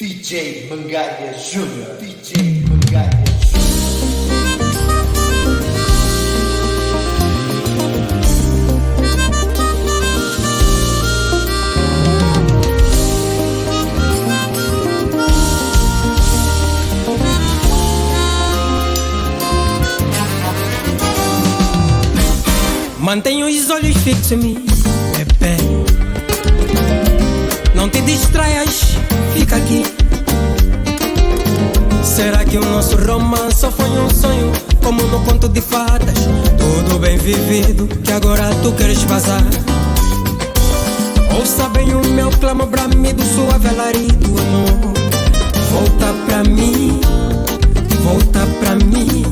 DJ Mangalha Júnior, DJ Mangalha Mantenha os olhos fixos em mim, bebê. Não te distraias, fica aqui. Será que o nosso romance só foi um sonho, como no conto de fadas? Tudo bem vivido, que agora tu queres vazar. Ouça bem o meu clamor bramido, suave alarido, amor. Volta pra mim, volta pra mim.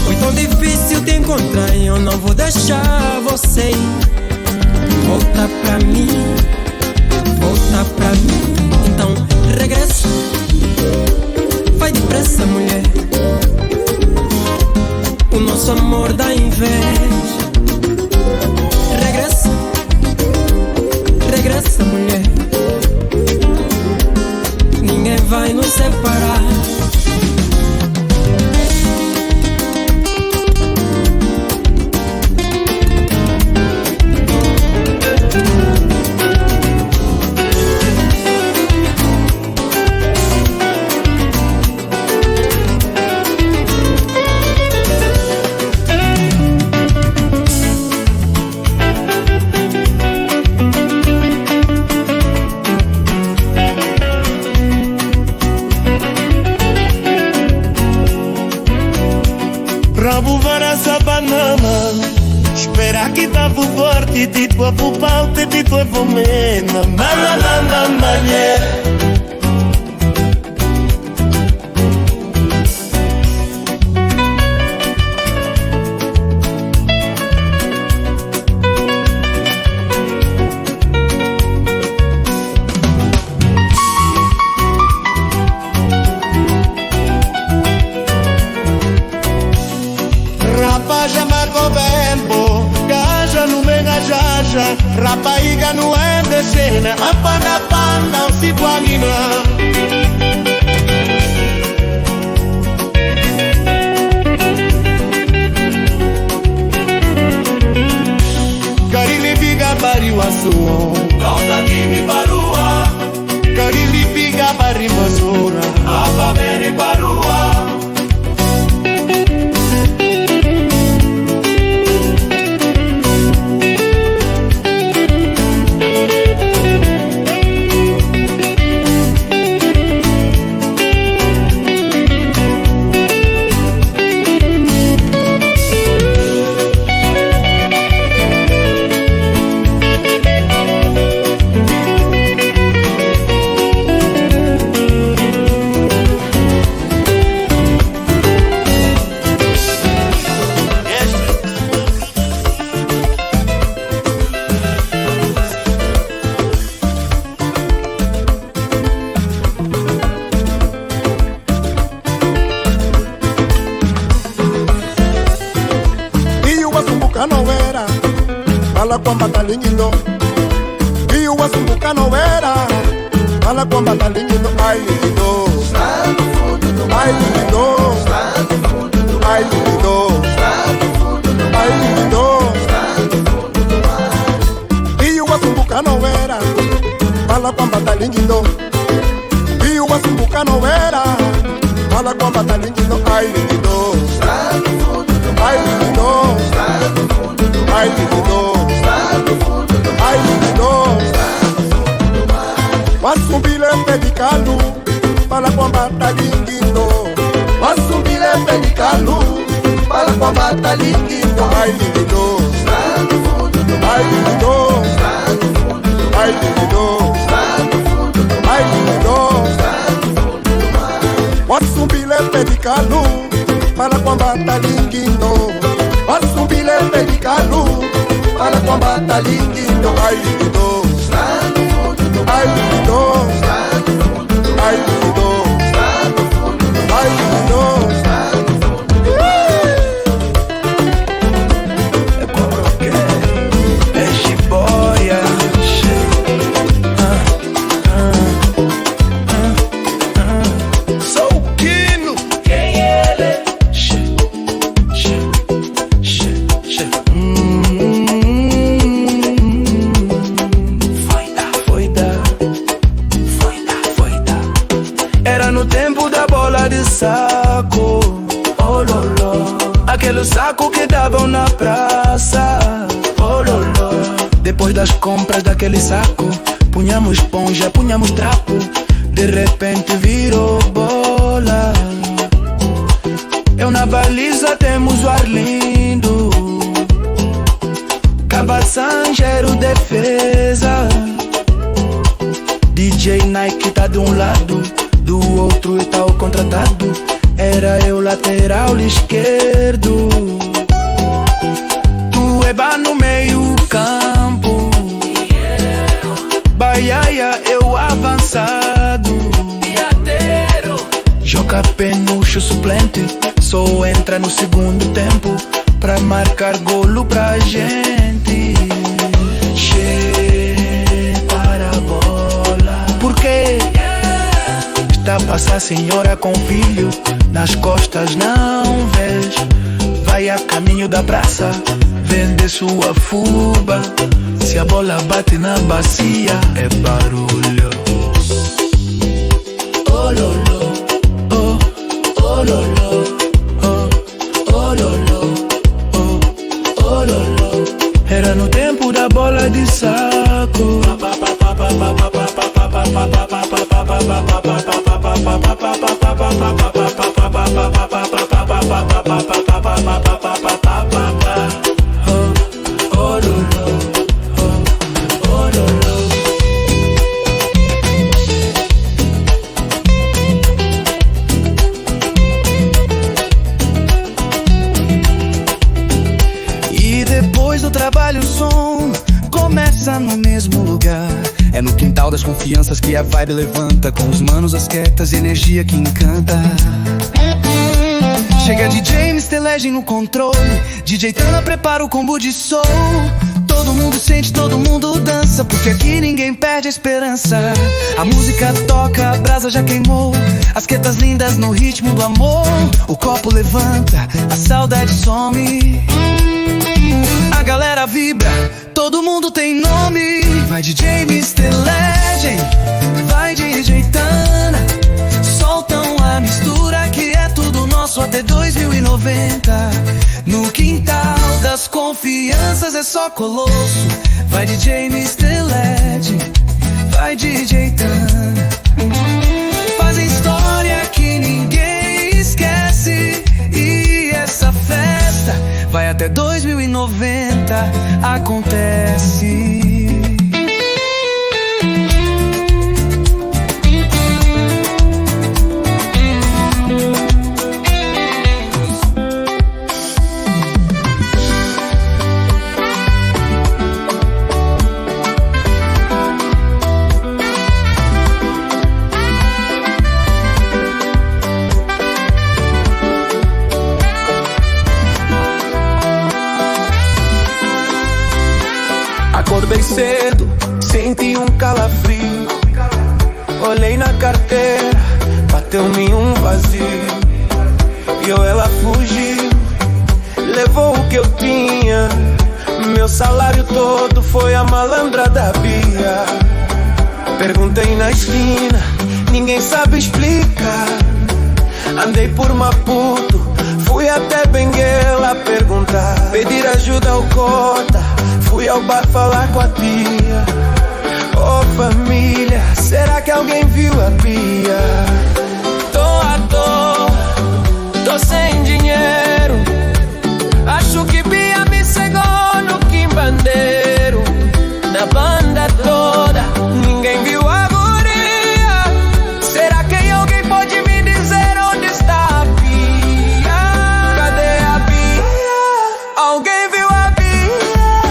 Foi tão difícil te encontrar e eu não vou deixar você ir. Volta pra mim, volta pra mim. Então regressa, vai depressa, mulher. O nosso amor dá inveja. Regressa, regressa, mulher. Ninguém vai nos separar. Espera que tava forte, ti tua pupalte, ti tua vomena. Malalanda manhã. Rapaiga no é de cena, a panda panda o se guanina. Carili biga bari wasu, causa que me barua. Carili biga bari masura, apa beri barua. Fala kwamba talingindo Iyo wasumbuka no vera. Fala kwamba talingindo ai lindo. Ai lindo. Ai lindo. Ai lindo. Iyo wasumbuka no vera. Fala kwamba talingindo Iyo wasumbuka no vera. Fala kwamba talingindo ai lindo. Ai lindo. Ai lindo. Ai lindo. Wasumbile pedikalu Pala kwamba talingindo. Wasumbile pedikalu Pala kwamba talingindo. Ai lindo. Ai lindo. Ai lindo. Ai lindo. Wasumbile pedikalu Pala kwamba talingindo. Wasumbile pedikalu Pala kwamba talingindo. Ai lindo. Ai lindo. Ai lindo. Ai lindo. Peixe boia. Era no tempo da bola de saco, oh loló. Aquele saco que davam na praça, oh loló. Depois das compras daquele saco, punhamos esponja, punhamos trapo. De repente virou bola. Eu na baliza temos o Arlindo, Cabaçangeiro defesa. DJ Nike tá de um lado, do outro tá o contratado. Era eu lateral esquerdo, tu eba no meio campo, Baiaia eu avançado. Joga penucho suplente, só entra no segundo tempo pra marcar golo pra gente. Che para a bola, porque está a passar senhora com filho nas costas, não vês? Vai a caminho da praça, vende sua fuba. Se a bola bate na bacia, é barulho. Oh lolo, oh, oh lolo, oh, oh lolo, oh, oh lolo. Era no tempo da bola de saco. E depois do trabalho o som começa no mesmo lugar. É no quintal das confianças que a vibe levanta, com os manos, as quietas e energia que encanta. Chega DJ Mr. Legend no controle, DJ Tana prepara o combo de soul. Todo mundo sente, todo mundo dança, porque aqui ninguém perde a esperança. A música toca, a brasa já queimou, as quietas lindas no ritmo do amor. O copo levanta, a saudade some, a galera vibra, todo mundo tem nome. Vai DJ Mr. Legend, vai DJ Tana, soltam a mistura que é tudo nosso até 2090. No quintal das confianças é só colosso. Vai DJ Mr. Legend, vai DJ Tana, fazem história que ninguém esquece. E essa festa vai até 2090, acontece. Acordei cedo, senti um calafrio. Olhei na carteira, bateu-me um vazio. Viu ela fugiu, levou o que eu tinha. Meu salário todo foi a malandra da Bia. Perguntei na esquina, ninguém sabe explicar. Andei por Maputo, fui até Benguela perguntar. Pedir ajuda ao cota, fui ao bar falar com a tia. Oh família, será que alguém viu a Bia? Tô à toa, tô sem dinheiro. Acho que Bia me cegou no quimbandeiro. Na banda toda, ninguém viu a guria. Será que alguém pode me dizer onde está a Bia? Cadê a Bia? Alguém viu a Bia?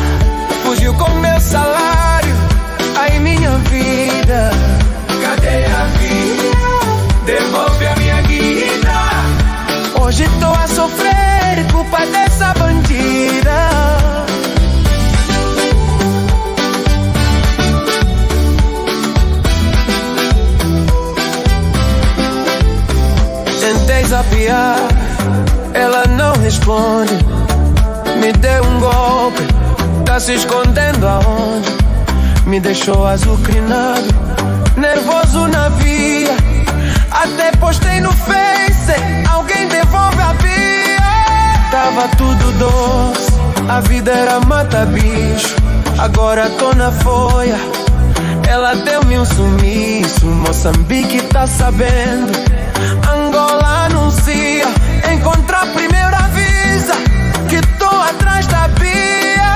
Fugiu com meu salário, aí minha vida. Cadê a Bia? Devolve a minha guida. Hoje tô a sofrer culpa dessa bandida. Tentei zapear, ela não responde. Me deu um golpe, tá se escondendo aonde? Me deixou azucrinado, nervoso na via. Até postei no Face, alguém devolve a Bia. Tava tudo doce, a vida era mata-bicho. Agora tô na folha, ela deu-me um sumiço. Moçambique tá sabendo, Angola anuncia. Encontrar primeiro avisa que tô atrás da Bia.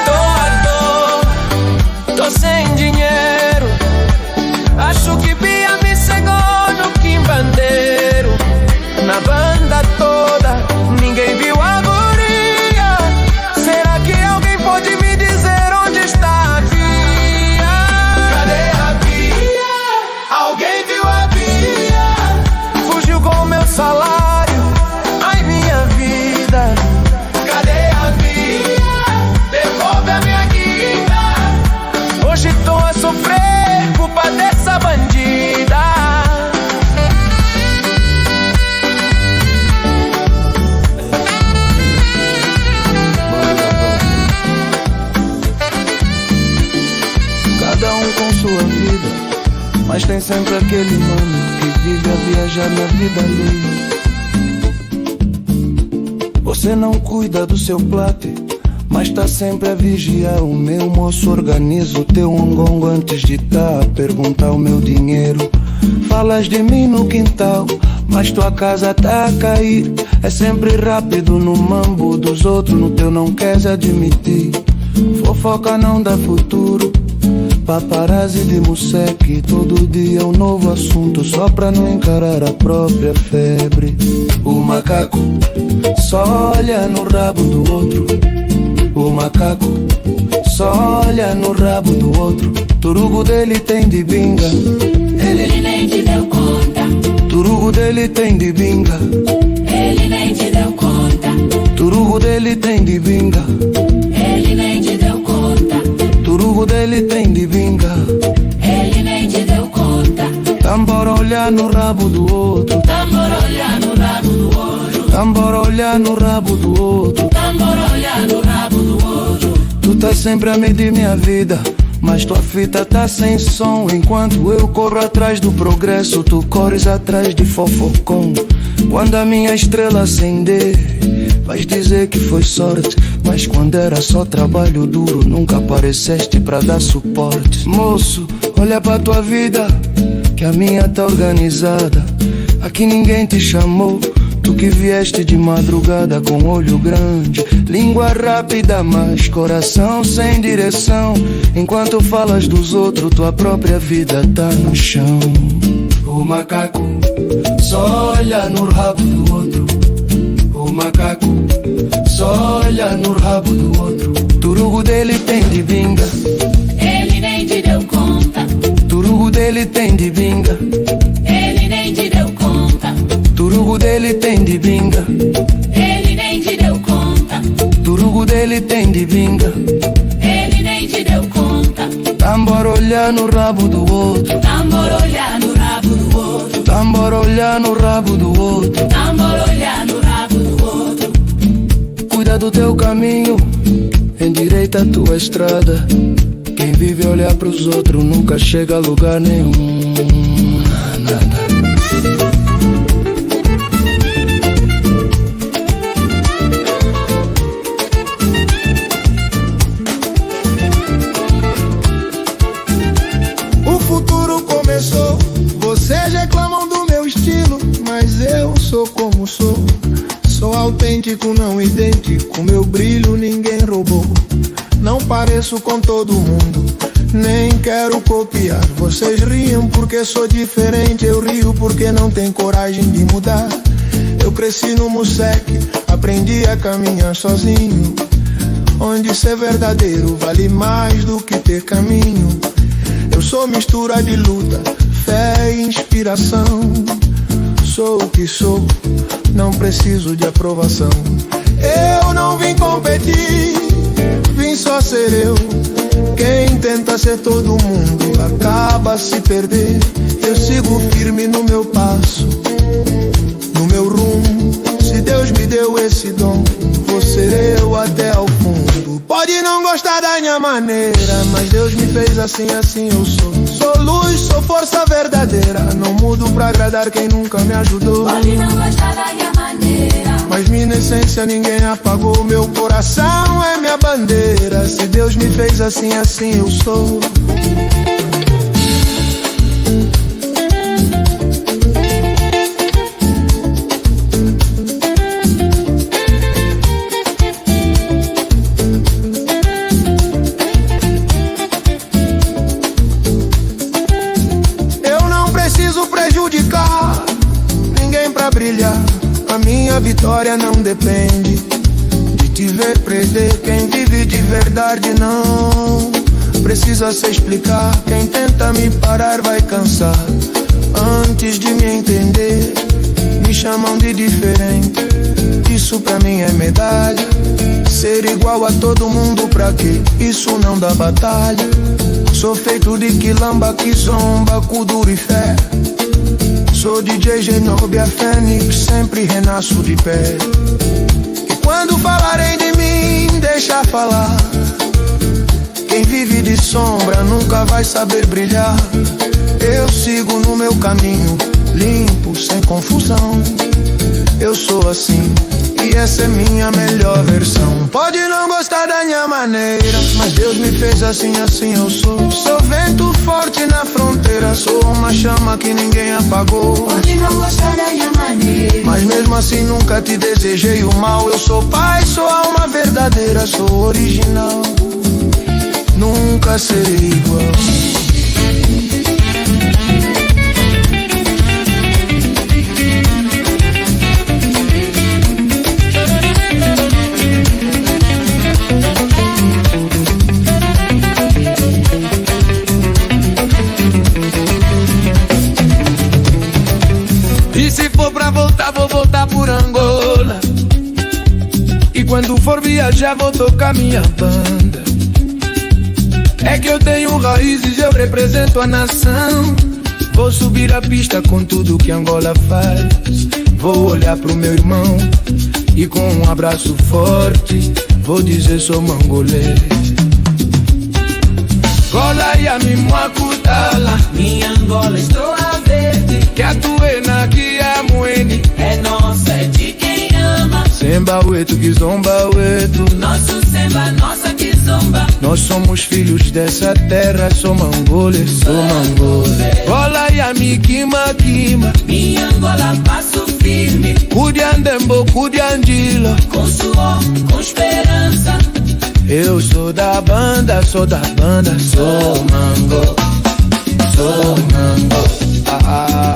Tô à dor, tô sem dinheiro. Acho que Bia me cegou no quimbandeiro. Na banda toda, ninguém viu a guria. Será que alguém pode me dizer onde está a Bia? Cadê a Bia? Alguém viu a Bia? Fugiu com o meu salário, ai minha vida. Cadê a Bia? Devolve a minha guita. Hoje tô a sofrer, culpa dessa bandida. Cada um com sua vida, mas tem sempre aquele mano que vive a viajar na vida alheia. Você não cuida do seu plate, mas tá sempre a vigiar o meu. Moço, organiza o teu ongongo antes de a perguntar o meu dinheiro. Falas de mim no quintal, mas tua casa tá a cair. É sempre rápido no mambo dos outros, no teu não queres admitir. Fofoca não dá futuro, paparazzi de museque. Todo dia um novo assunto, só pra não encarar a própria febre. O macaco só olha no rabo do outro. O macaco só olha no rabo do outro. Turugo dele tem de binga, ele nem te deu conta. Turugo dele tem de binga, Ele nem te deu conta. turugo dele tem de binga, Ele nem te deu conta. turugo dele tem de binga. Ele nem te deu conta. Tambora olhar no rabo do outro, Tambora olhar no rabo do outro. tambora olhar no rabo do outro. Tambora olhar no rabo do outro. Tu tá sempre a medir minha vida, mas tua fita tá sem som. Enquanto eu corro atrás do progresso, tu corres atrás de fofocom. Quando a minha estrela acender, vais dizer que foi sorte, mas quando era só trabalho duro, nunca apareceste pra dar suporte. Moço, olha pra tua vida, que a minha tá organizada. Aqui ninguém te chamou, tu que vieste de madrugada com olho grande, língua rápida, mas coração sem direção. Enquanto falas dos outros, tua própria vida tá no chão. O macaco só olha no rabo do outro. O macaco só olha no rabo do outro. Turugo dele tem de binga, Ele nem te deu conta. turugo dele tem de binga, Ele nem te deu conta. turugo dele tem de binga, Ele nem te deu conta. turugo dele tem de binga. Ele nem te deu conta. Tambora olhar no rabo do outro, Tambora olhar no rabo do outro. tambora olhar no rabo do outro. Tambora olhar no rabo do outro. Cuida do teu caminho, endireita a tua estrada. Quem vive a olhar pros outros nunca chega a lugar nenhum. Nada. O futuro começou, vocês reclamam do meu estilo, mas eu sou como sou. Sou autêntico, não idêntico, meu brilho ninguém roubou. Não pareço com todo mundo, nem quero copiar. Vocês riam porque sou diferente, eu rio porque não tenho coragem de mudar. Eu cresci no Museque, aprendi a caminhar sozinho, onde ser verdadeiro vale mais do que ter caminho. Eu sou mistura de luta, fé e inspiração. Sou o que sou, não preciso de aprovação. Eu não vim competir, vim só ser eu. Quem tenta ser todo mundo acaba a se perder. Eu sigo firme no meu passo, no meu rumo. Se Deus me deu esse dom, vou ser eu até ao fundo. Pode não gostar da minha maneira, mas Deus me fez assim, assim eu sou. Sou luz, sou força verdadeira, não mudo pra pra agradar quem nunca me ajudou. Pode não gostar da minha maneira, mas minha essência ninguém apagou. Meu coração é minha bandeira. Se Deus me fez assim, assim eu sou. Brilhar, a minha vitória não depende de te ver perder. Quem vive de verdade não precisa se explicar. Quem tenta me parar vai cansar antes de me entender. Me chamam de diferente, isso pra mim é medalha. Ser igual a todo mundo pra quê? Isso não dá batalha. Sou feito de quilamba, que zomba, cu duro e fé. Sou DJ Genobia Fênix, sempre renasço de pé. E quando falarem de mim, deixa falar. Quem vive de sombra nunca vai saber brilhar. Eu sigo no meu caminho, limpo, sem confusão. Eu sou assim, e essa é minha melhor versão. Pode não gostar da minha maneira, mas Deus me fez assim, assim eu sou. Sou vento forte na fronteira, sou uma chama que ninguém apagou. pode não gostar da minha maneira, mas mesmo assim nunca te desejei o mal. Eu sou pai, sou alma verdadeira, sou original. Nunca serei igual. E se for pra voltar, vou voltar por Angola. E quando for viajar, vou tocar minha banda. É que eu tenho raízes, eu represento a nação. Vou subir a pista com tudo que Angola faz. Vou olhar pro meu irmão e com um abraço forte vou dizer sou mangolês. Gola ya mi mwakutala, minha Angola estroa verde, que a tuena que a muene. é nossa, é de quem ama. Semba wetu, kizomba wetu, Nosso samba, nossa kizomba. nós somos filhos dessa terra, sou mangole, sou mangole. Gola ya mi kima kima, Minha Angola passo firme, kudiandembo kudiandilo. com suor, com esperança. Eu sou da banda, sou da banda, sou mango, sou mango. Ah, ah.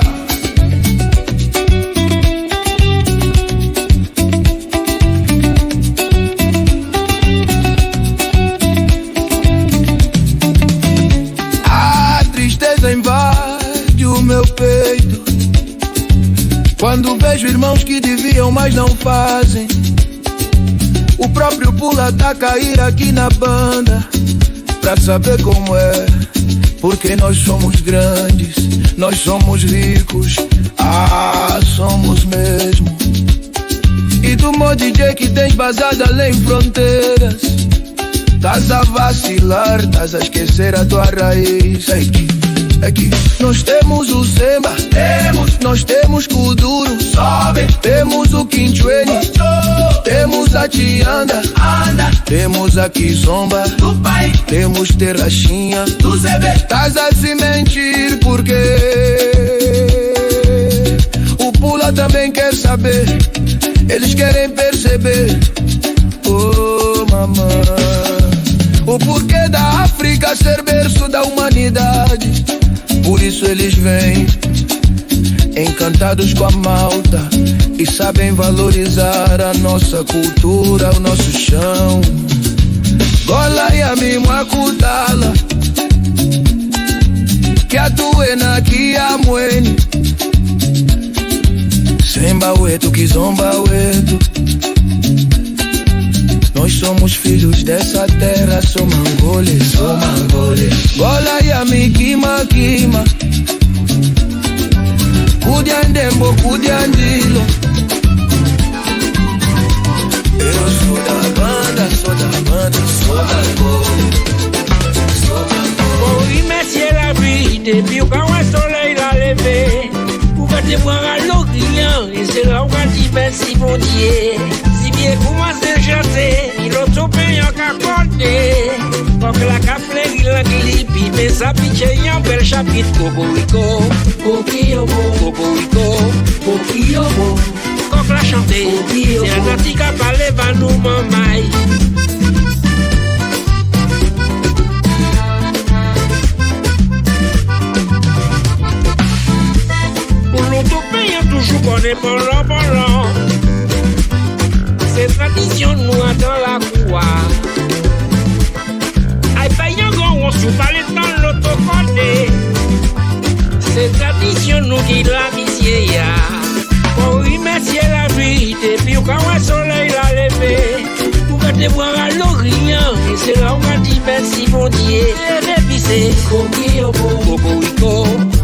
A tristeza invade o meu peito quando vejo irmãos que deviam, mas não fazem. O próprio Pula tá a cair aqui na banda pra saber como é, porque nós somos grandes, nós somos ricos, somos mesmo. E do meu DJ que tens basado além fronteiras, tás a vacilar, tás a esquecer a tua raiz. É que nós temos o Semba, nós temos Kuduro, sobe, temos o Quinchuene, temos a Tianda, temos a Kizomba, Do pai, temos Terrachinha, do Zebé, tás a se mentir porque o Pula também quer saber, eles querem perceber, oh mamãe, o porquê da África ser berço da humanidade. Por isso eles vêm encantados com a malta e sabem valorizar a nossa cultura, o nosso chão. Gola ya mi mwakutala, que a tuena que a muene. Semba wetu, kizomba wetu, nós somos filhos dessa terra, sou mangole, sou mangole. Gola ya mi kima kima, kudiandembo kudiandilo. Eu sou da banda, sou da banda, sou mangole, sou mangole. Oui, messieurs, la vie, depuis quand un soleil l'a levé, pour te voir à l'Orient, et c'est là où on dit merci mon Dieu. Si bien commence à chanter, il auto-paye en capoté. Quand la café, il a glippi, mais ça piche un bel chapitre. Cocorico, Cociobo, Cocorico, Cociobo. Quand la chanter, c'est la natique à parler, va nous mamaille. Toujours qu'on est bon. C'est tradition nous dans la cour. Aïe payant grand on sous parler dans l'autre côté. C'est tradition nous qui la misère. Pour remercier la vie depuis quand le soleil l'a levé. Pour que te voir à l'Orient. Et c'est là où on dit merci mon Dieu. Et puis c'est Cociobo, Cocorico,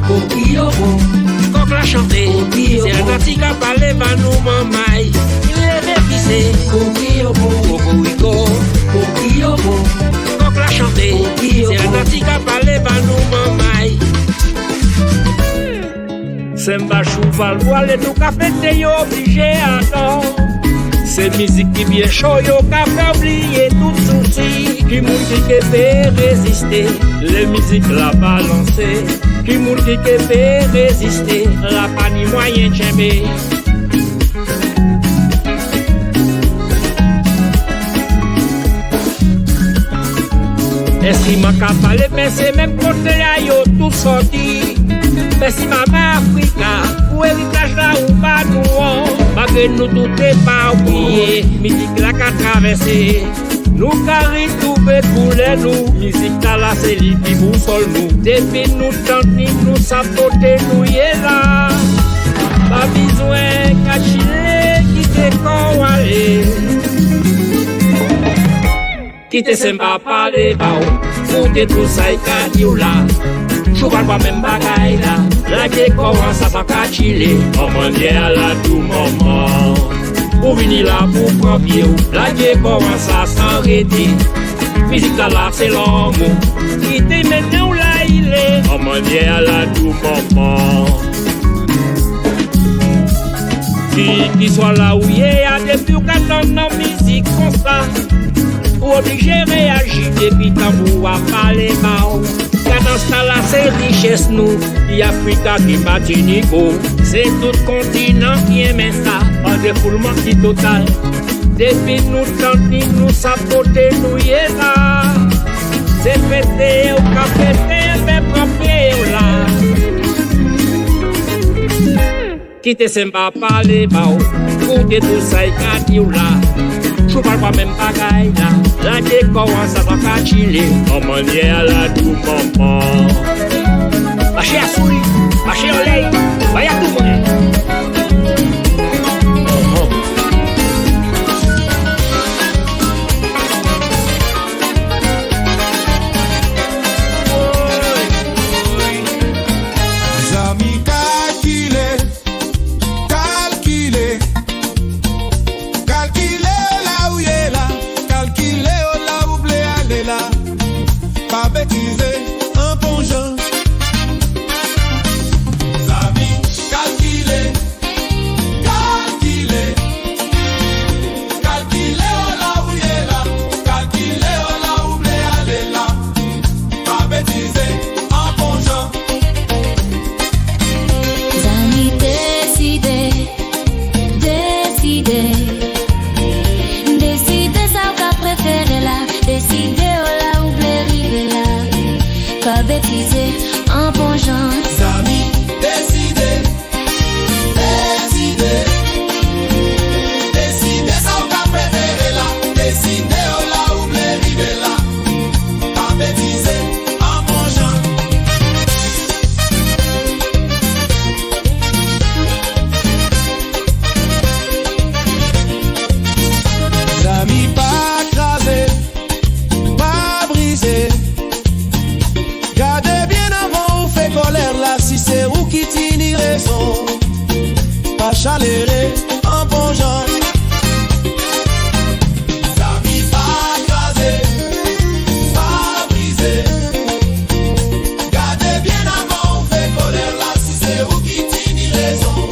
Cociobo. Quand la chanter, c'est la natique à parler, va nous mamaille. Il est épicé, Cociobo, Cocorico, Cociobo. Quand la chanter, c'est la natique à parler, va nous mamaille. C'est ma chouval, voilà tout café, t'es obligé à attendre. C'est musique qui bien chaud, yo qu'a fait oublier tout souci. Qui musique qui peut résister, les musiques la balancer. Qui musique qui peut résister, la pas ni moyen de j'aimer. Et si ma capale, mais c'est même côté à yo tout sorti. Mais si maman Africa, pour héritage là ou pas nous, malgré nous tout est pas oublié, musique là qu'a traversé. Nous carré tout couler nous, musique là la c'est lui qui vous sol nous. Depuis nous tenter, nous sapoter, nous y est là. Pas besoin qu'à chiller, quitter qu'on aller. Quitter c'est pas parler, bah, foutez tout ça et qu'à dire là. Je parle pas même bagaille là. La vie commence à pas chiller. Oh mon Dieu, là tout moment. Pour venir là pour prendre pied. La vie commence à s'arrêter. Musique là c'est l'amour. Qui était maintenant là il est. Oh mon Dieu, là tout moment. Qui soit là où il est, à depuis qu'attend nos musiques comme ça. Obligé de réagir depuis tambour à parler mal. Cadence là c'est richesse nous. Il y a Africa qui Martinico. C'est tout continent qui aime ça. En défoulement qui total. Depuis nous tenter, nous sapoter, nous y est là. C'est pété au café, mais propre là. Quitter c'est pas parler bao. Coutez tout ça et qu'à dire là. Je parle pas même bagaille là. La vie commence à pas chiller. Oh mon Dieu, là tout moment. Marchez à souris, marchez au lait. Voyez tout le monde. Raison.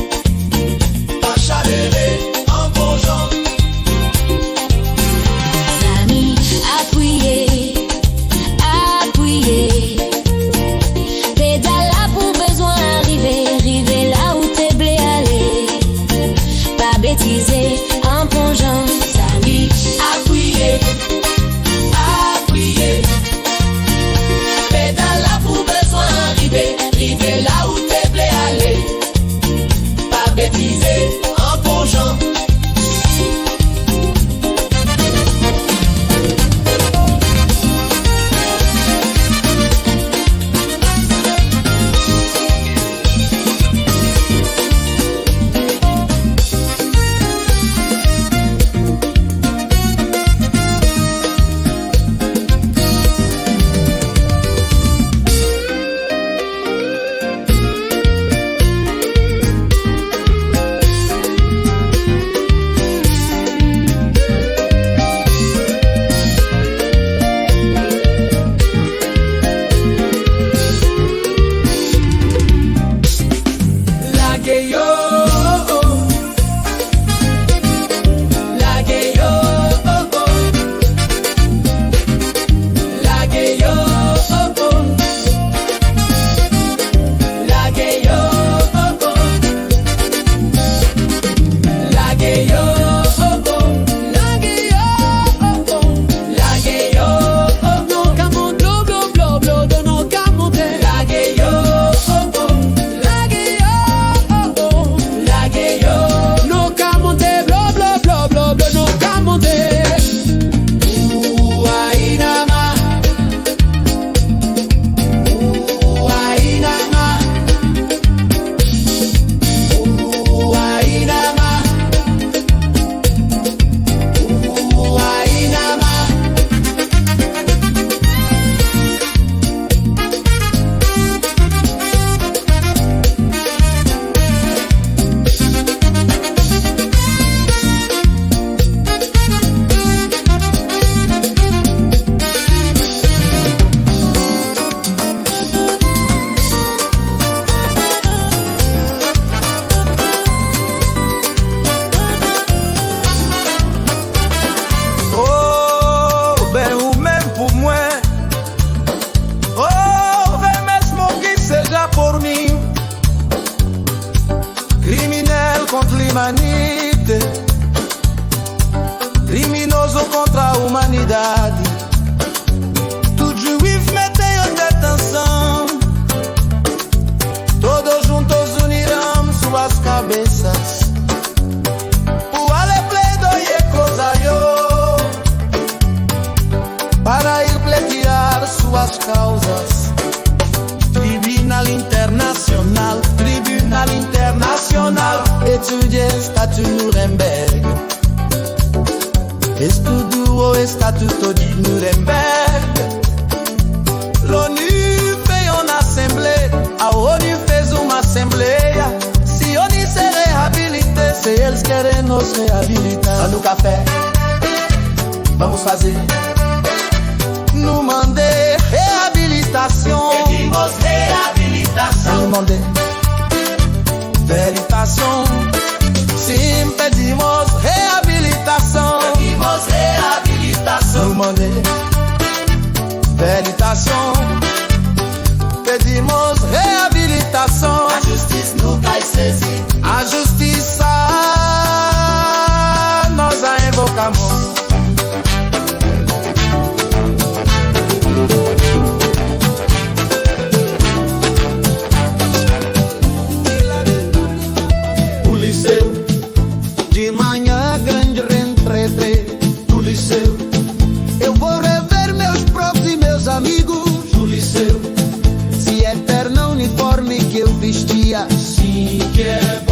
bêtiser en plongeant. Contra l'humanité, criminoso contra a humanidade. Tudo juiz meteu em detenção. Todos juntos unirão suas cabeças. O alepledoie cruzaiu para ir pleitear suas causas. Tribunal Internacional, Tribunal Internacional, étudier statut Nuremberg. Estudo o estatuto de Nuremberg. L'ONU fez uma assembleia, a ONU fez uma assembleia. Se ONU se reabilita, se eles querem nos reabilitar. No café, vamos fazer. Nous mandei reabilitação. Pedimos reabilitação. Nous mandei verificação. Sim, pedimos reabilitação. Pedimos reabilitação. Nous mandei verificação. Pedimos reabilitação. A justiça nunca esquece. A justiça nós a invocamos. De manhã grande reentrete No liceu, eu vou rever meus próprios e meus amigos. no liceu, Se é terno uniforme que eu vestia, Sim, que é bom.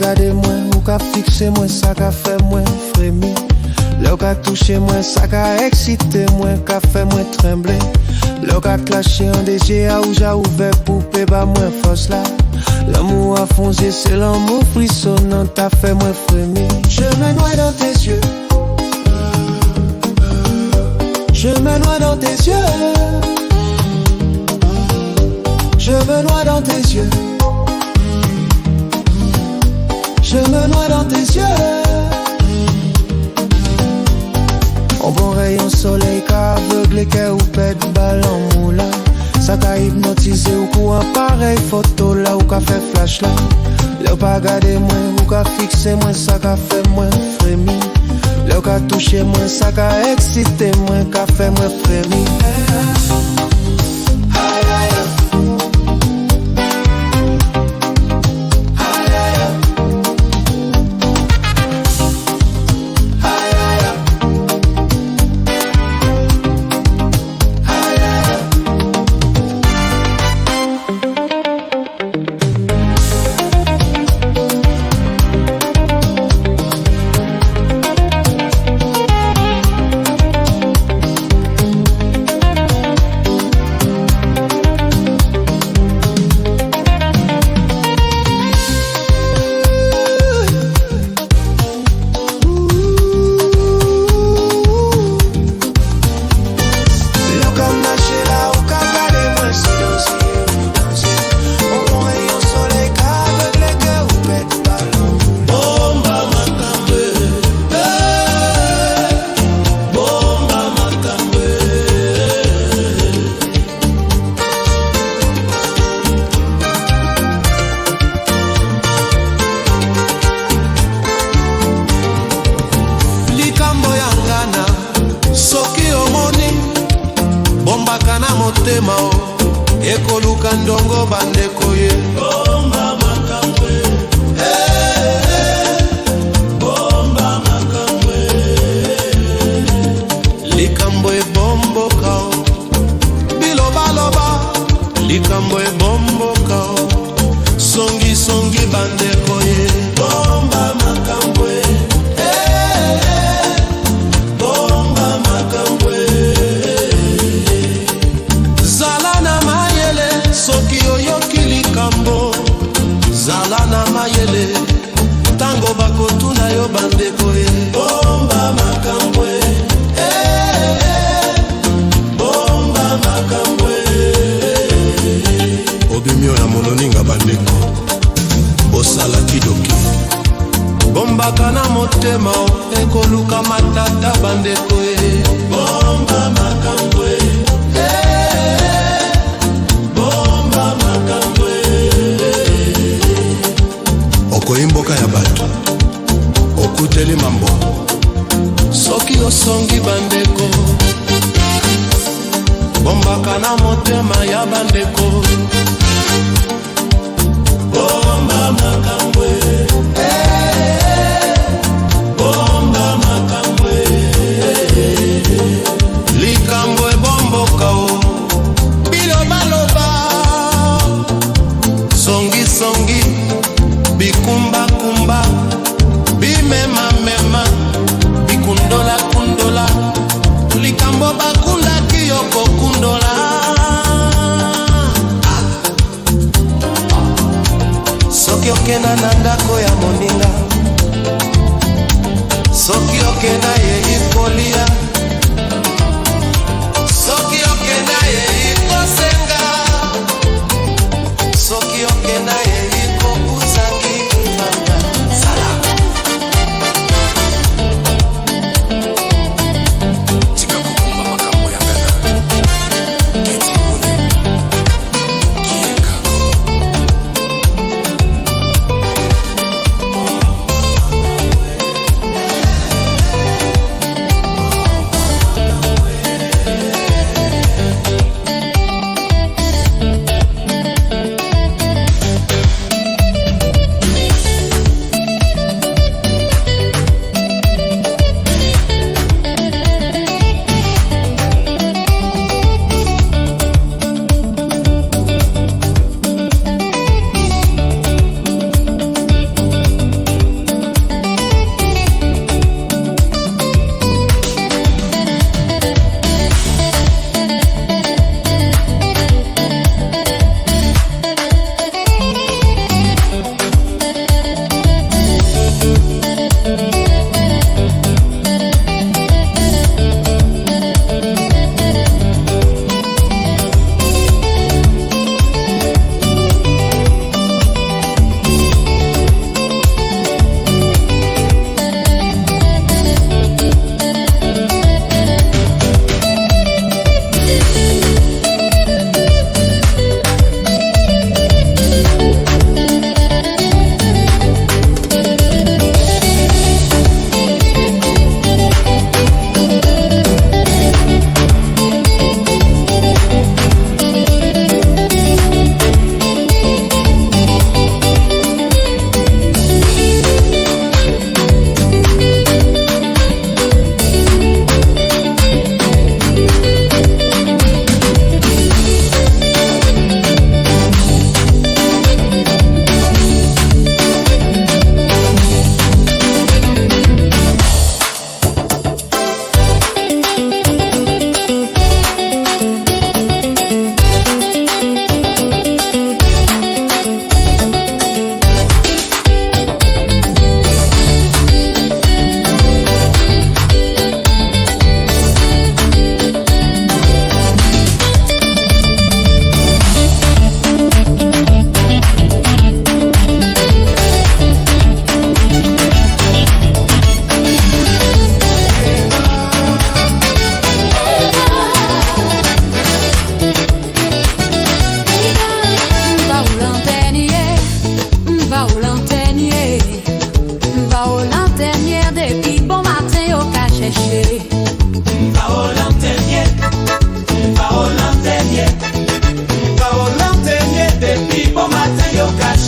gade mwen, ou ka fixe mwen, sa ka fe mwen fremi. Lè ou ka touche mwen, sa ka excite mwen, ka fe mwen tremble. Lè ou ka clashe an deje a ou ja ouve poupe ba mwen fos la. L'amour a foncé, c'est l'amour frissonnant, t'as fait moi frémir. Je me noie dans tes yeux. Je me noie dans tes yeux. Je me noie dans tes yeux. Je me noie dans tes yeux. On bon rayon soleil qu'a aveuglé qu'est ou pète ballon moula. Ça qu'a hypnotisé ou quoi pareil photo là ou qu'a fait flash là. Là ou pas gardé moi ou qu'a fixé moi, ça qu'a fait moi frémir. Là ou qu'a touché moi, ça qu'a excité moi, qu'a fait moi frémir.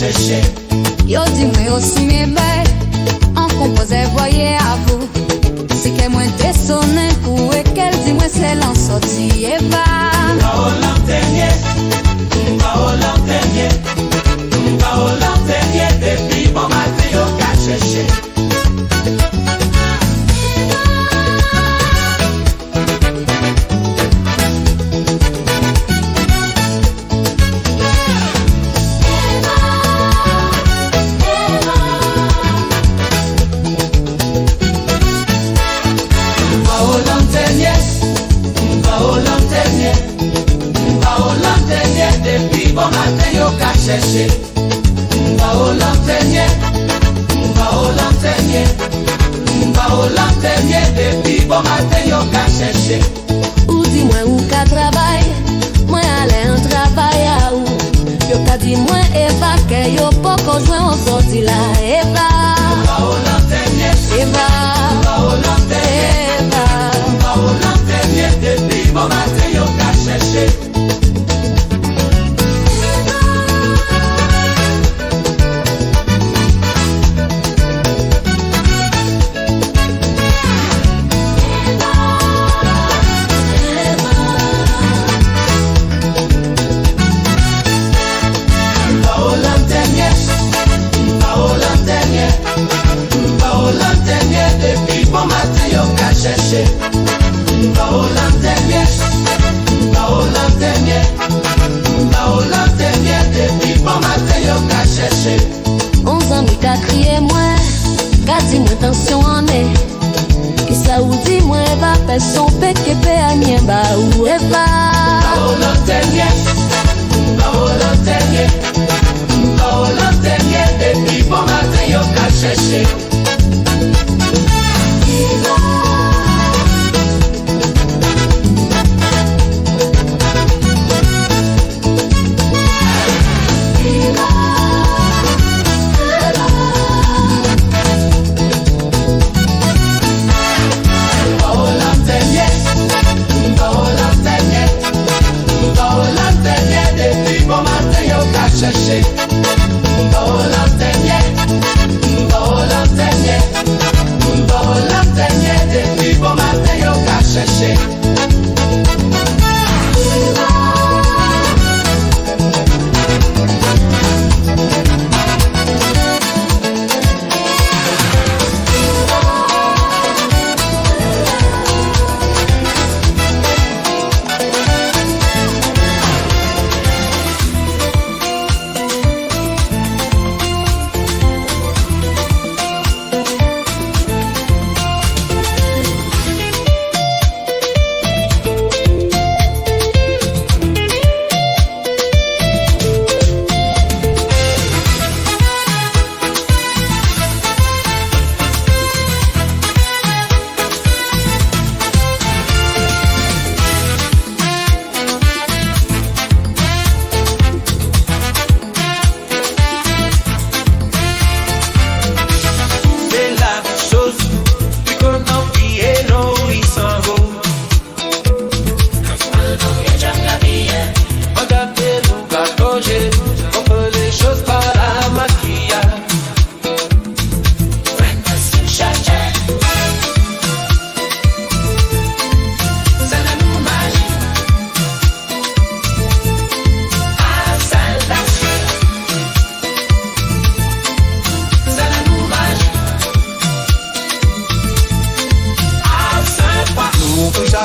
chercher. Yo dis-moi aussi mes belles, en composé voyez à vous. Si qu'elle m'a sonné pour qu'elle dis-moi c'est l'en sorti et va. M'ba au lanternier, m'ba au lanternier, m'ba au lanternier, depuis bon matin yo ka chercher. Bon matin yo ka chercher. M'ba au lanternier, m'ba au lanternier, m'ba au lanternier, depuis bon matin yo ka chercher. Ou dis-moi où ka travail, moi aller en travail à où. Yo ka dis-moi Eva que yo poko joint on sorti là Eva. M'ba au lanternier, Eva. m'ba au lanternier, Eva. m'ba au lanternier, depuis bon matin yo ka chercher. Chercher. M'ba au lanternier, m'ba au lanternier, m'ba au lanternier, depuis bon matin yo ka chercher. 11 ans mi ka crié moi, ka di moi tension en est. Qui ça ou dit moi va faire son PKP à mien ba ou Eva. M'ba au lanternier, m'ba au lanternier, m'ba au lanternier, depuis bon matin yo ka chercher. Chercher. M'ba au lanternier, m'ba au lanternier, m'ba au lanternier, depuis bon matin yo ka chercher.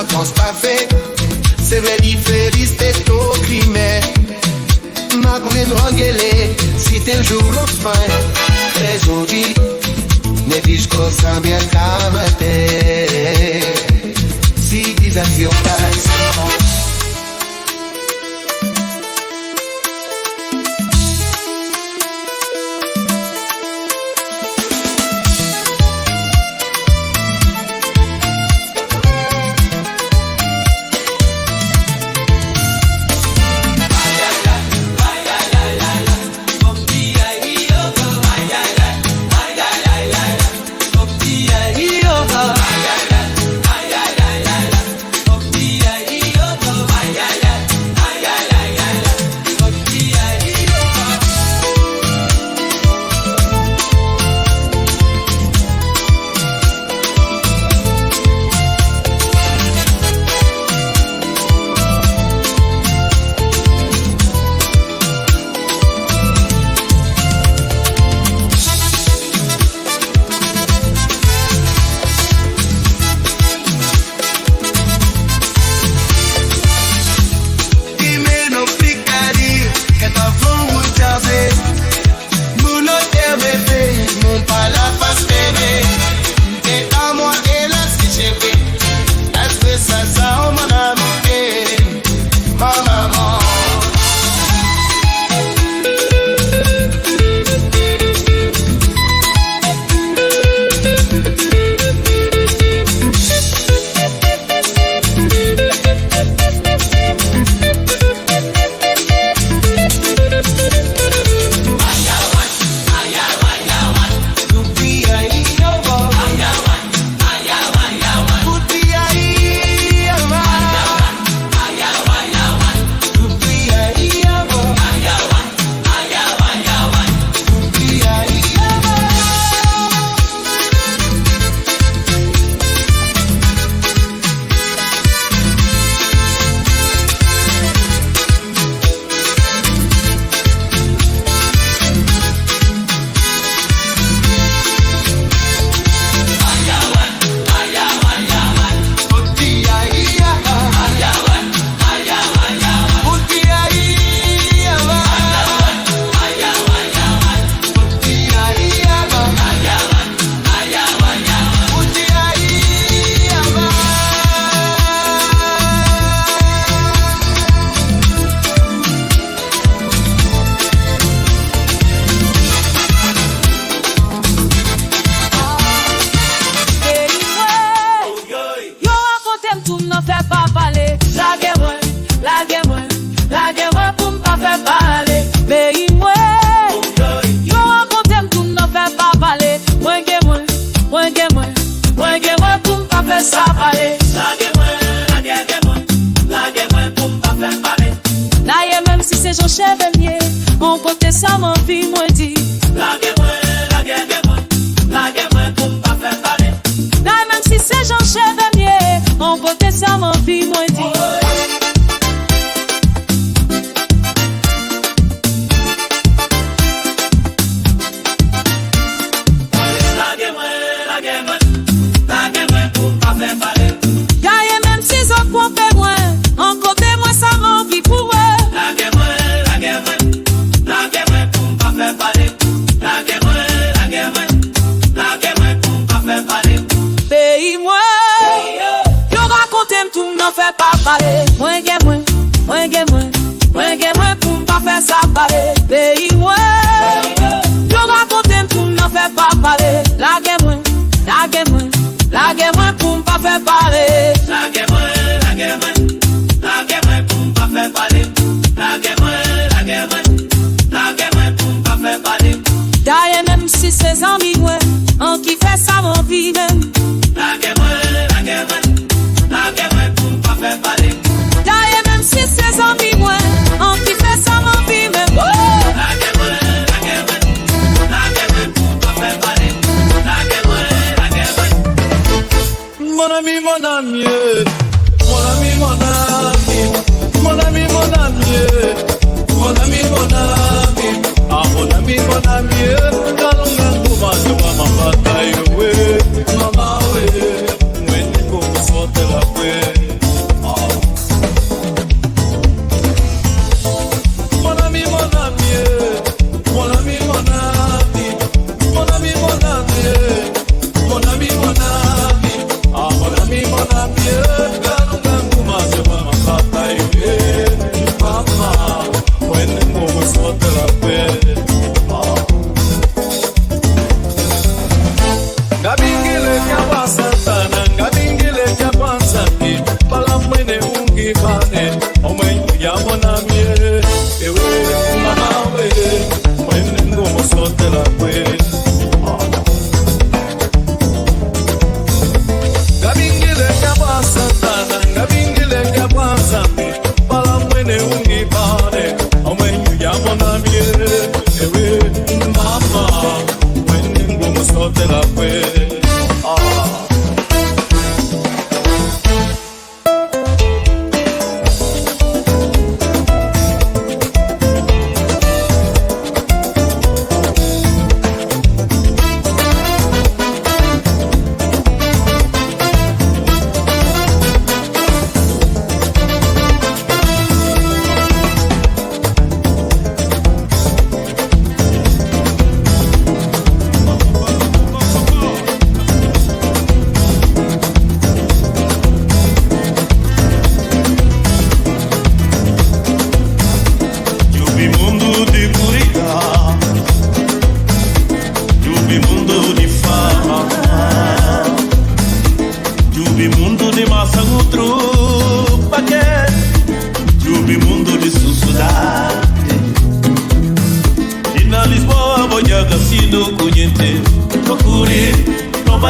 Pense pas fait, c'est vrai différis t'es au crime. Ma grande rangele, si t'es le jour au fin, très joli, ne dis cosa bien camate, si disation passe. Yeah.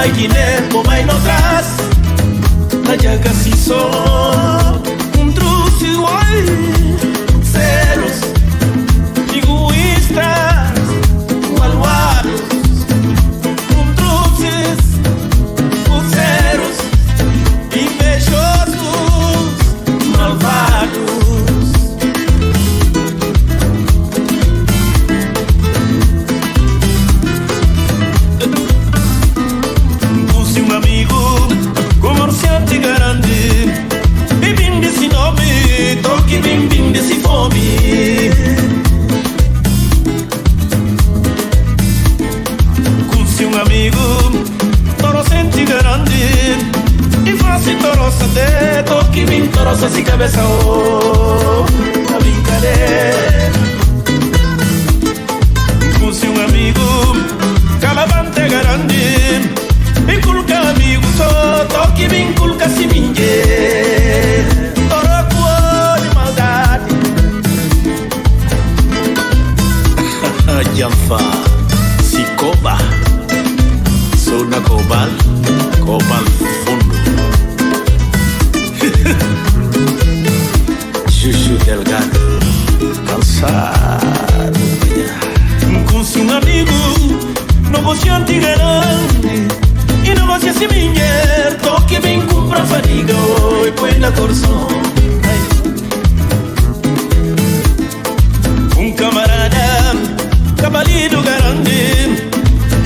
mai Guiné, o mai no traz. Na jaga si só trouxe oi ceros egoístas malvados, trouxes os ceros invejosos malvados. Puse um amigo comerciante grande, bim desse nome, toque bim desse fome. Conheci um amigo, torocente grande, e faço toroça de toque bim, toroça se cabeça, oh, a brincadeira. Conheci um amigo, calabante grande, e culca amigo só, toque bem, culca se mingue. Toroco de maldade. Janfa, si coba, sou na cobal fundo. Chuchu delgado, cansado. Conheci um amigo, negociante grande, e negócio se minha, toque bem compra fadiga, e põe na corção. Um camarada, cavalido grande,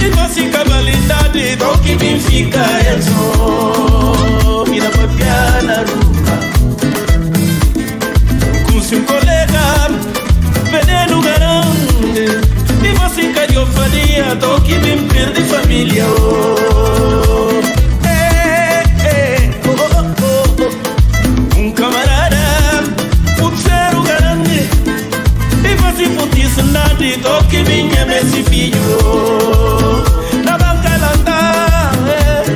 e faço cavalidade, toque bem fica el som, e na papia na rua. Conheci um colega, veneno grande, e você caiu faria, toque bem perde família, oh. Um camarada, futsero grande, e você putice nada, toque bem é esse filho, oh. Na banca landa,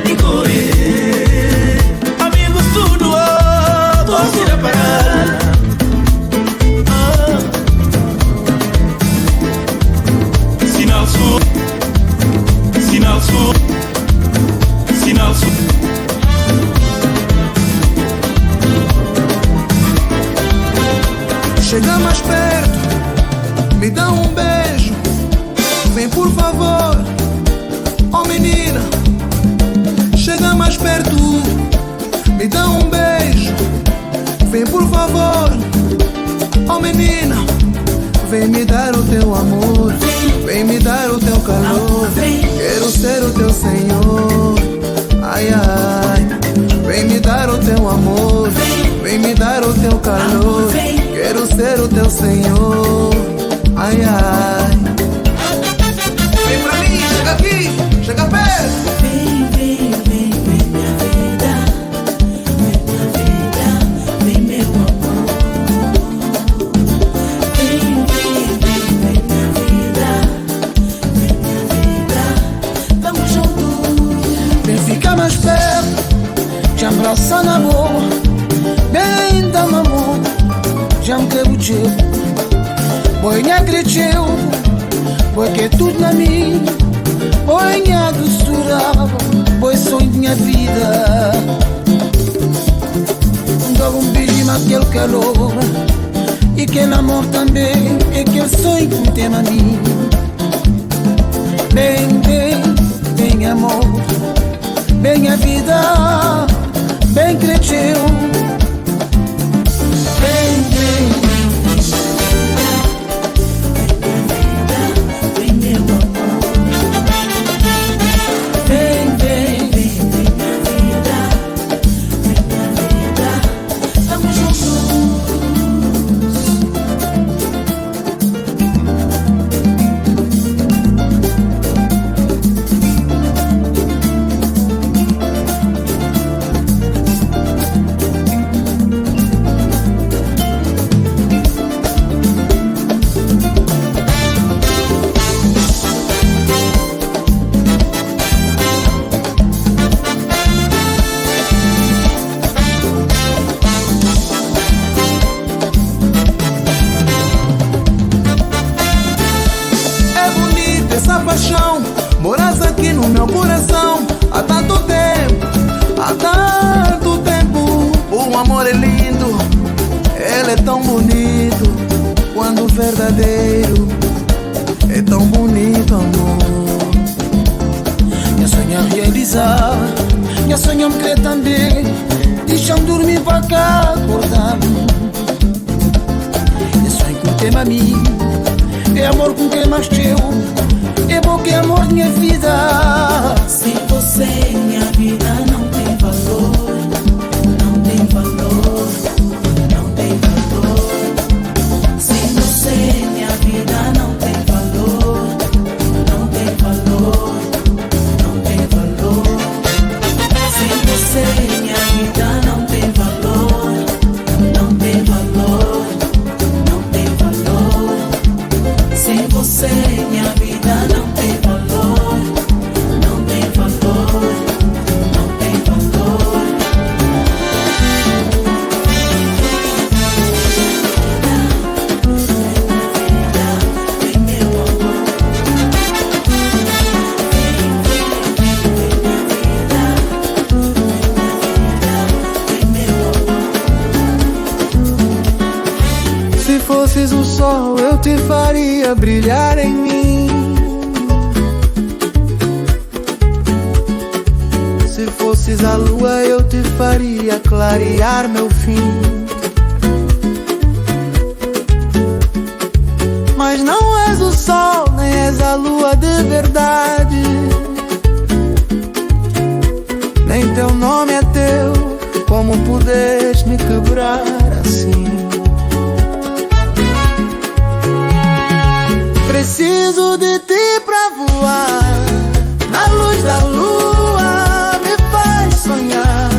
e correr, amigos tudo, oh, doce da parada. Sinal sul, sinal sul, sinal sul. Chega mais perto, me dá um beijo. Vem por favor, oh menina. Chega mais perto, me dá um beijo. Vem por favor, oh menina. Vem me dar o teu amor, vem me dar o teu calor. Quero ser o teu senhor, ai ai. Vem me dar o teu amor, vem me dar o teu calor. Quero ser o teu senhor, ai ai. Vem pra mim, chega aqui, chega perto. Vem, minha vida, minha vida, vem meu amor. Vem, minha vida, vamos juntos. Vem ficar mais perto, te abraçar na boca, bem da mamão, já me quero teu. Boi nha cresceu, boi que tudo na mim, boi nha doçura, boi sonho de minha vida. Dou um beijo naquele calor, e aquele amor também, e aquele sonho que tem na mim. Bem, bem amor, bem a vida, bem cresceu. Bem, paixão, moras aqui no meu coração. verdadeiro. É tão bonito, amor. Minha sonha realizar, minha sonha me crer também. Deixa-me dormir para cá acordar. É sonho com tema mim, é amor com quem mais teu. É bom que é amor minha vida. Sem você minha vida não tem valor. Não tem valor, não tem valor. Sem você minha vida não tem valor. Não tem valor, não tem valor. Sem você minha vida não tem valor. Não tem valor, não tem valor. Sem você minha vida não tem valor. Não tem valor, não tem valor. Vem meu amor. Vem meu amor. Se fosses o sol, eu te faria brilhar em mim. Se fosses a lua, eu te faria clarear meu fim. Mas não és o sol, nem és a lua de verdade. Nem teu nome é teu, como podes me quebrar assim? Preciso de ti pra voar. Na luz da lua me faz sonhar.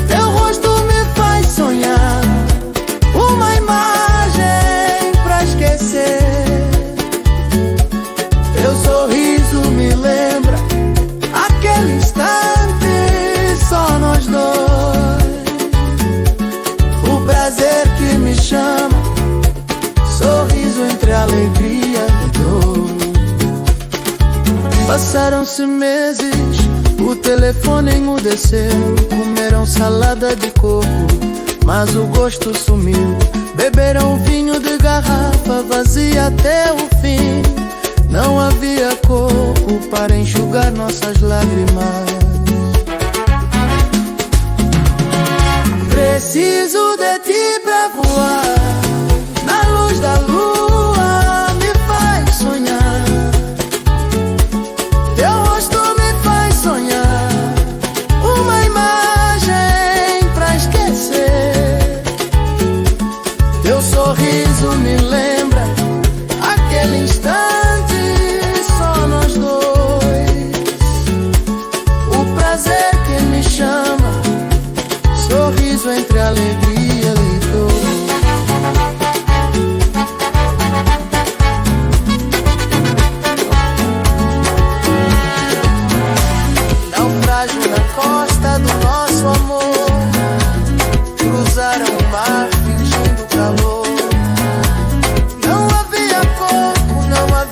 Teu rosto me faz sonhar. Uma imagem pra esquecer. Teu sorriso me lembra aquele instante, só nós dois. O prazer que me chama, sorriso entre alegria e dor. Passaram-se meses, o telefone emudeceu. Comeram salada de coco, mas o gosto sumiu. Beberam vinho de garrafa vazia até o fim. Não havia coco para enxugar nossas lágrimas. Preciso de ti pra voar. Na luz da lua me faz sonhar. Teu rosto me faz sonhar. Uma imagem pra esquecer. Teu sorriso me lembra aquele instante, só nós dois. O prazer que me chama, sorriso entre alegria e dor. Naufrágio na costa do nosso amor. Cruzaram o mar fingindo calor. Não havia corpo, não havia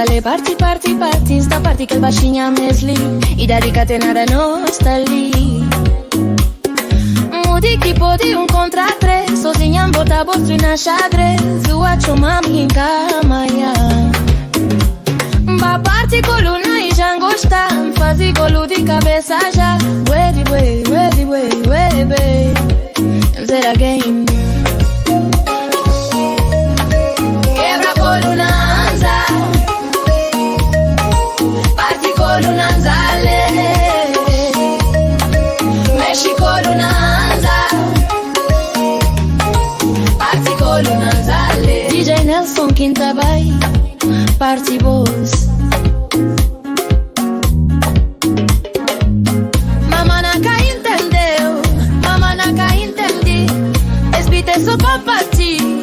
Insale party, party, party, insta party che il baixinha mesli e da ricatenare non sta lì. Mudi che podi un contra tre, sozinha bota bolso na xadrez, uacho mami in camaya. Ba party coluna e já gosta, fazi golo de cabeça já. Ready, ready, ready, ready, zera game. Quebra colunanza, party colunanzale, mexe colunanza, party colunanzale. DJ Nelson Quintabay, party boss. Mama nunca entendeu, mama nunca entendi. Esbite só pra partir,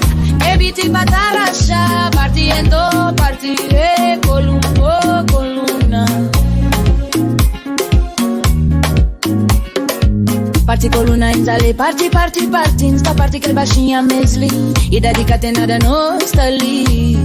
evite batarachá. Partiendo, partiré, columbo, columna. Parti coluna, insale, parti, parti, parti. Insta parti che il baixinha mesli e da ricatenada non sta lì.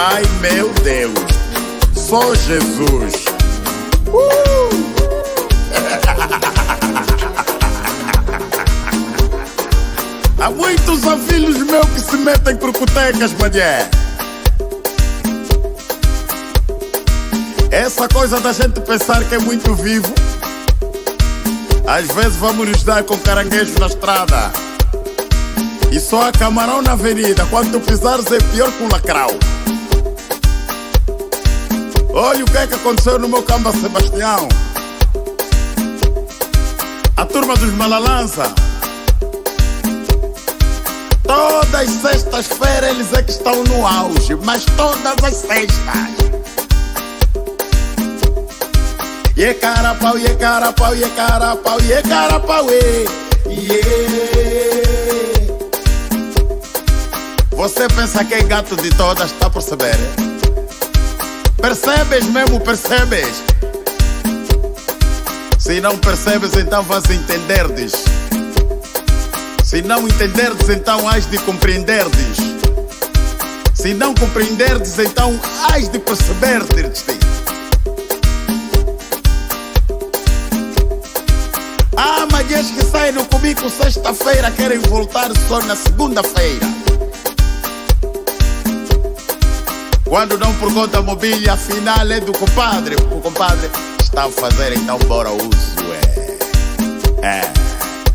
Ai meu Deus, só Jesus. Há muitos filhos meus que se metem por cotecas, mulher. Essa coisa da gente pensar que é muito vivo, às vezes vamos nos dar com caranguejo na estrada. E só há camarão na avenida, quando tu pisares é pior que um lacrau. Olha o que é que aconteceu no meu Camba Sebastião. A turma dos Malalança, todas as sextas-feiras eles é que estão no auge, mas todas as sextas. E carapau, e carapau, e carapau, e carapau, Você pensa que é gato de todas, tá a perceber? Percebes mesmo, percebes? Se não percebes, então vais entenderdes. Se não entenderdes, então hás de compreenderdes. Se não compreenderdes, então hás de perceberdes. Mas que saem no comigo sexta-feira querem voltar só na segunda-feira. Quando não por conta mobília, afinal é do compadre. O compadre está a fazer, então bora uso.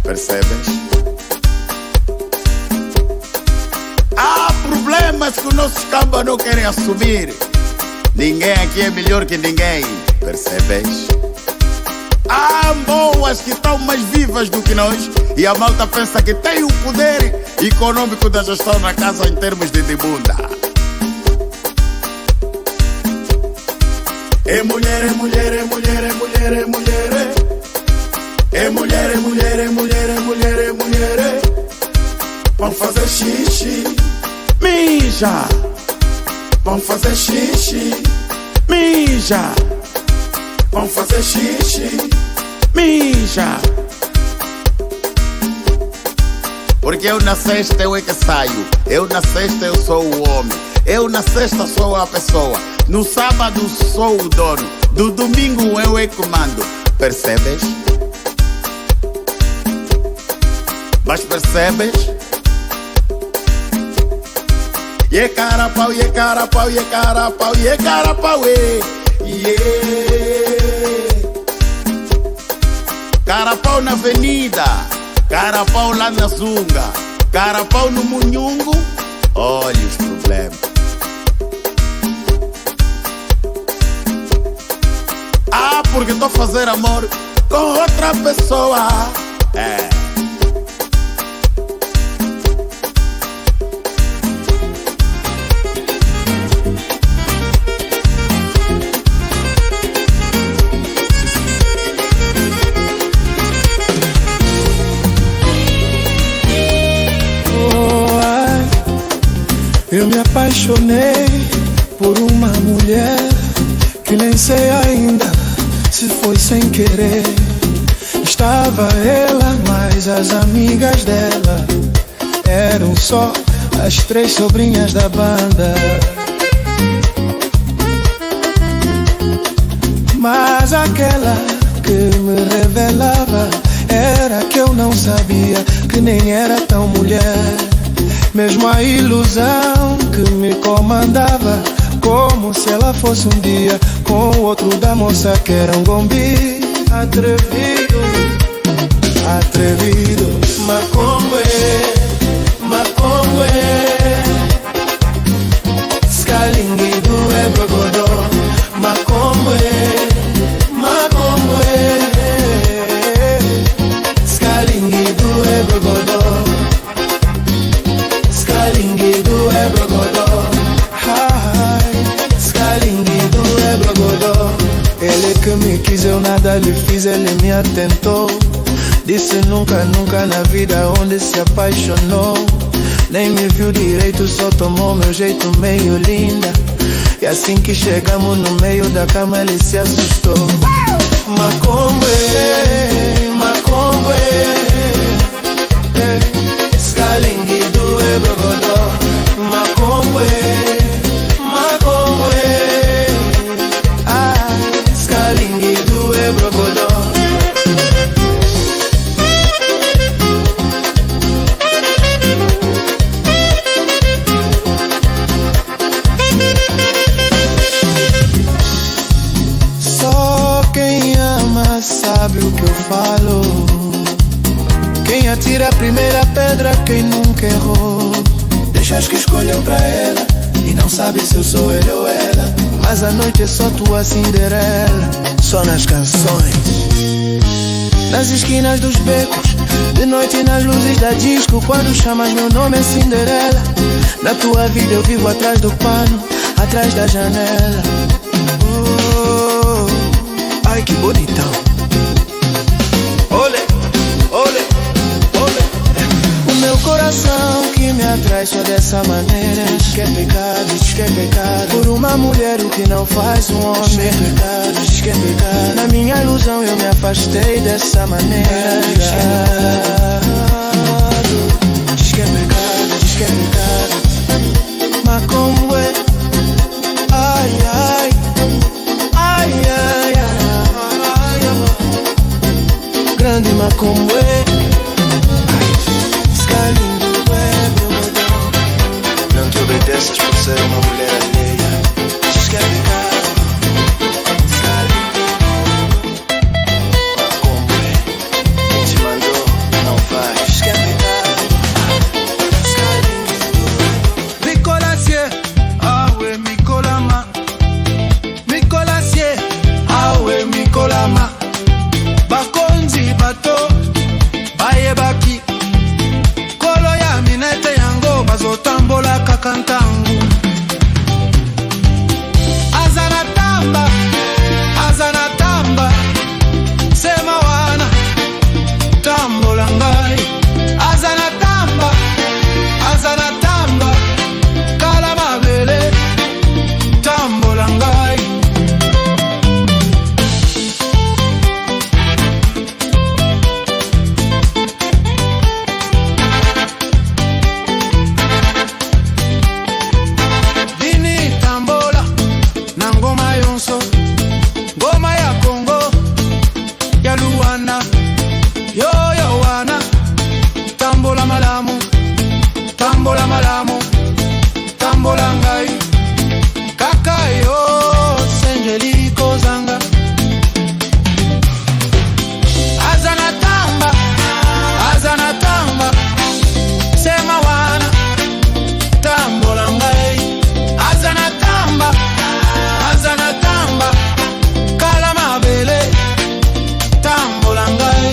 Percebes? Há problemas que os nossos cambas não querem assumir. Ninguém aqui é melhor que ninguém. Percebes? Há boas que estão mais vivas do que nós e a malta pensa que tem o poder econômico da gestão na casa em termos de bunda. É mulher, é mulher, é mulher, é mulher, é mulher. É mulher, é mulher, é mulher, é mulher, é mulher. Vamos fazer xixi, mija. Vamos fazer xixi, mija. Vamos fazer xixi, mija. Porque eu na sexta eu é que saio. Eu na sexta eu sou o homem. Eu na sexta sou a pessoa. No sábado sou o dono, do domingo eu é que mando. Percebes? Mas percebes? E carapau, e carapau, e carapau, e carapau, carapau na avenida, carapau lá na Zunga, carapau no Munhungo. Olha os problemas. Ah, porque tô a fazer amor com outra pessoa. Eu me apaixonei por uma mulher que nem sei ainda se foi sem querer. Estava ela, mas as amigas dela eram só as 3 sobrinhas da banda. Mas aquela que me revelava era que eu não sabia que nem era tão mulher. Mesmo a ilusão que me comandava, como se ela fosse um dia com o outro da moça que era um gombi. Atrevido, atrevido, Macombe, Macombe, Scalinguido é brogodó, Macombe, Macombe, Scalinguido é brogodó. Scalinguido é brogodó, Scalinguido é brogodó. Ele que me quis, eu nada lhe fiz, ele me atentou. Disse nunca, nunca na vida onde se apaixonou. Nem me viu direito, só tomou meu jeito meio linda. E assim que chegamos no meio da cama ele se assustou. Macombe, Macombe, Scalinguido é brogodó, Macombe, Macombe, Scalinguido é brogodó. Só quem ama sabe o que eu falo. Quem atira a primeira pedra, quem nunca errou. Deixas que escolheu pra ela e não sabe se eu sou ele ou ela. Mas a noite é só tua Cinderela. Só nas canções, nas esquinas dos becos, de noite nas luzes da disco. Quando chamas meu nome é Cinderela. Na tua vida eu vivo atrás do pano, atrás da janela. Oh, ai que bonitão. Olê, olê, olê. O meu coração que me atrai só dessa maneira. Diz que é pecado, diz que é pecado. Por uma mulher o que não faz um homem. Diz que é pecado, diz que é pecado. Na minha ilusão eu me afastei dessa maneira. Diz que é pecado, diz que é pecado, diz que é pecado. Macombe, ai, ai, ai, ai, ai, ai. Grande Macombe, Scalinguido é brogodó. Não te obedeças por ser uma mulher alheia. Diz que é pecado, Scalinguido, Macombe, quem te mandou não faz. Diz que é pecado, Scalinguido. Nicolasie, awe Mikolama, Nicolasie, awe Mikolama. Bakonzi bato bayebaki kolo ya minete yango bazotambola kaka ntango. tambola malamu, tambola ngai. Kakayo, senjeliko zanga. Azana tamba, sema wana, tambola ngai. Azana tamba, kala mabele, tambola ngai.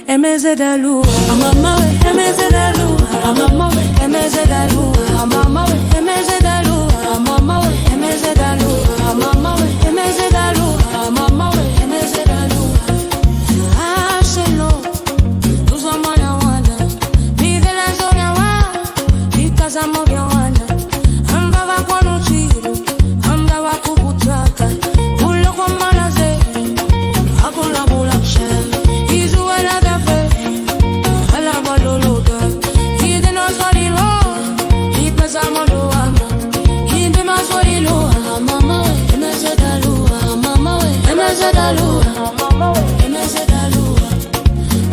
Emezedalu, amama, emezedalu, amama, emezedalu, amama, emezedalu, amama, emezedalu, amama, emezedalu, amama, emezedalu. Ashelo, tuzamana wana, vive la zona wa, ikazamo vya wana, amba wa kwa nuchiru, amba wa kubutaka, ulo kwa malaze, hakula bula shell.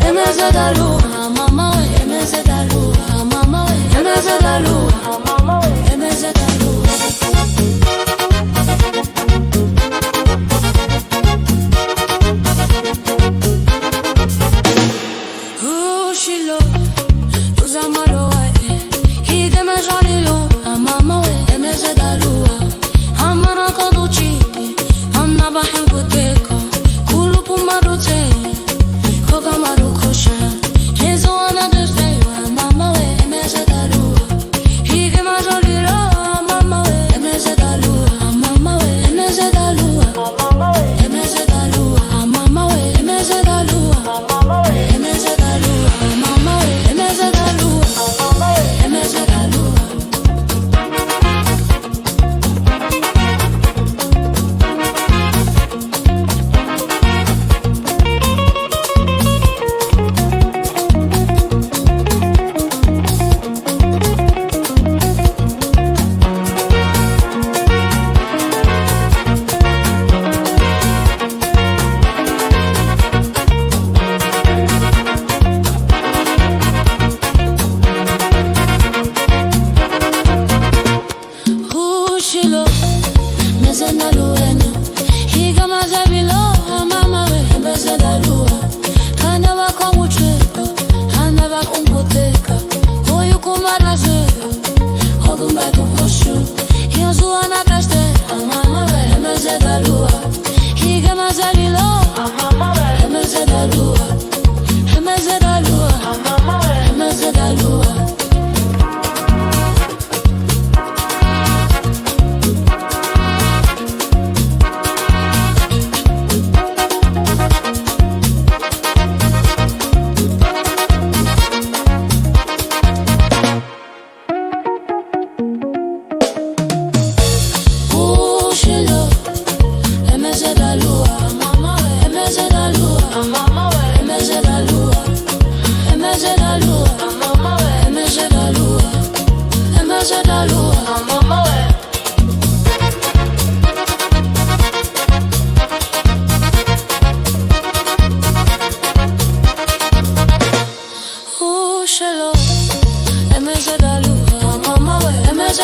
Emezedalu, mama, emezedalu, mama, emezedalu.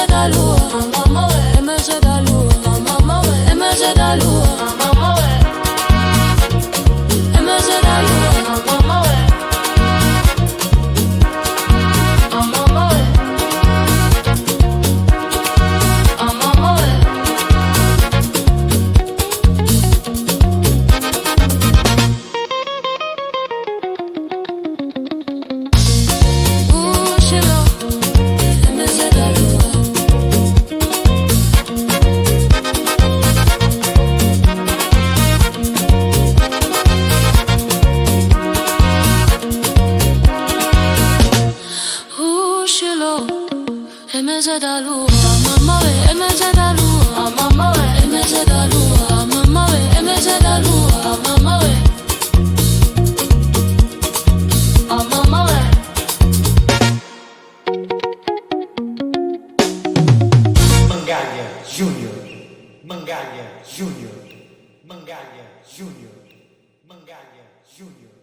MZ da lua, mama we, MZ da lua, mama we, MZ da lua, mama we, MZ da lua, mama we, mama we, mama we. Ooh, Shiloh, MZ da lua. Ooh, Shiloh, MZ da lua, mama we, MZ da lua, mama we, MZ da lua, mama we, MZ da lua, mama we, mama we. Mangalha Júnior, Mangalha Júnior, Mangalha Júnior, Mangalha Júnior.